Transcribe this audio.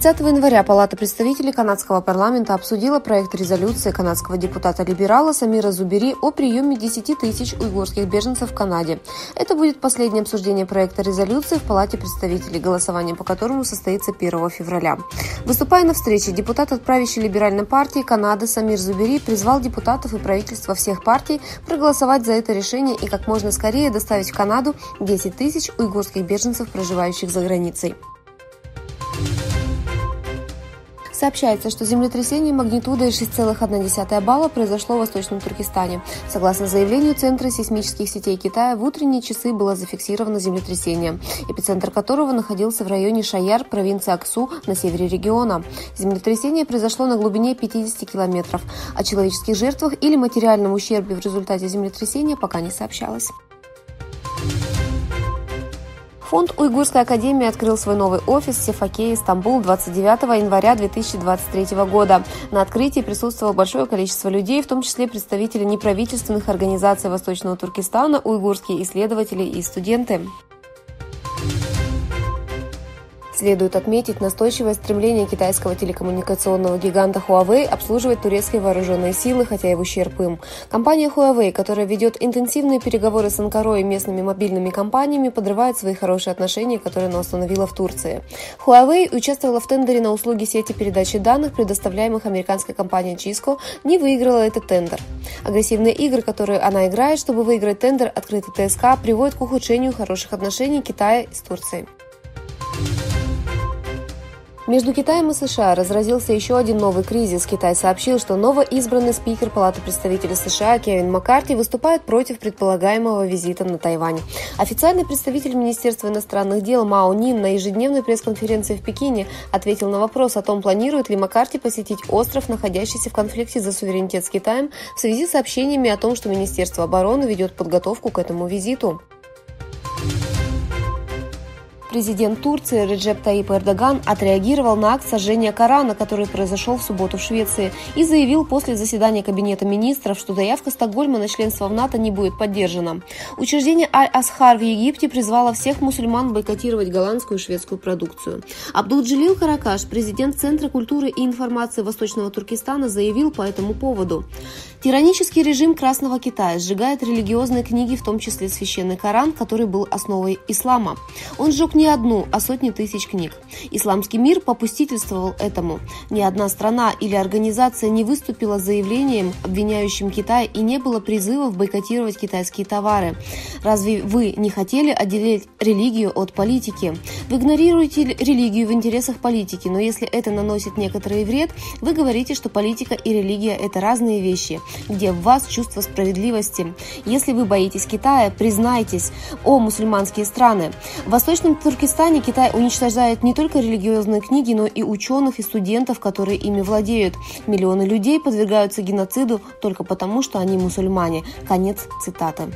30 января Палата представителей канадского парламента обсудила проект резолюции канадского депутата-либерала Самира Зубери о приеме 10 тысяч уйгурских беженцев в Канаде. Это будет последнее обсуждение проекта резолюции в Палате представителей, голосование по которому состоится 1 февраля. Выступая на встрече, депутат от правящей либеральной партии Канады Самир Зубери призвал депутатов и правительства всех партий проголосовать за это решение и как можно скорее доставить в Канаду 10 тысяч уйгурских беженцев, проживающих за границей. Сообщается, что землетрясение магнитудой 6,1 балла произошло в Восточном Туркестане. Согласно заявлению Центра сейсмических сетей Китая, в утренние часы было зафиксировано землетрясение, эпицентр которого находился в районе Шаяр, провинции Аксу, на севере региона. Землетрясение произошло на глубине 50 километров. О человеческих жертвах или материальном ущербе в результате землетрясения пока не сообщалось. Фонд Уйгурской академии открыл свой новый офис в Сефаке, Стамбул, 29 января 2023 года. На открытии присутствовало большое количество людей, в том числе представители неправительственных организаций Восточного Туркестана, уйгурские исследователи и студенты. Следует отметить настойчивое стремление китайского телекоммуникационного гиганта Huawei обслуживать турецкие вооруженные силы, хотя и в ущерб им. Компания Huawei, которая ведет интенсивные переговоры с Анкарой и местными мобильными компаниями, подрывает свои хорошие отношения, которые она установила в Турции. Huawei участвовала в тендере на услуги сети передачи данных, предоставляемых американской компанией Cisco, не выиграла этот тендер. Агрессивные игры, которые она играет, чтобы выиграть тендер, открытый ТСК, приводят к ухудшению хороших отношений Китая с Турцией. Между Китаем и США разразился еще один новый кризис. Китай сообщил, что новоизбранный спикер Палаты представителей США Кевин Маккарти выступает против предполагаемого визита на Тайвань. Официальный представитель Министерства иностранных дел Мао Нин на ежедневной пресс-конференции в Пекине ответил на вопрос о том, планирует ли Маккарти посетить остров, находящийся в конфликте за суверенитет с Китаем, в связи с сообщениями о том, что Министерство обороны ведет подготовку к этому визиту. Президент Турции Реджеп Таyyip Эрдоган отреагировал на акт сожжения Корана, который произошел в субботу в Швеции, и заявил после заседания Кабинета министров, что заявка Стокгольма на членство в НАТО не будет поддержана. Учреждение Аль-Азхар в Египте призвало всех мусульман бойкотировать голландскую и шведскую продукцию. Абдул-Джалил Каракаш, президент Центра культуры и информации Восточного Туркестана, заявил по этому поводу: «Тиранический режим Красного Китая сжигает религиозные книги, в том числе Священный Коран, который был основой ислама. Он сжег не одну, а сотни тысяч книг. Исламский мир попустительствовал этому. Ни одна страна или организация не выступила с заявлением, обвиняющим Китай, и не было призывов бойкотировать китайские товары. Разве вы не хотели отделить религию от политики? Вы игнорируете религию в интересах политики, но если это наносит некоторый вред, вы говорите, что политика и религия – это разные вещи. Где в вас чувство справедливости? Если вы боитесь Китая, признайтесь, о мусульманские страны. В Восточном Туркестане Китай уничтожает не только религиозные книги, но и ученых и студентов, которые ими владеют. Миллионы людей подвергаются геноциду только потому, что они мусульмане». Конец цитаты.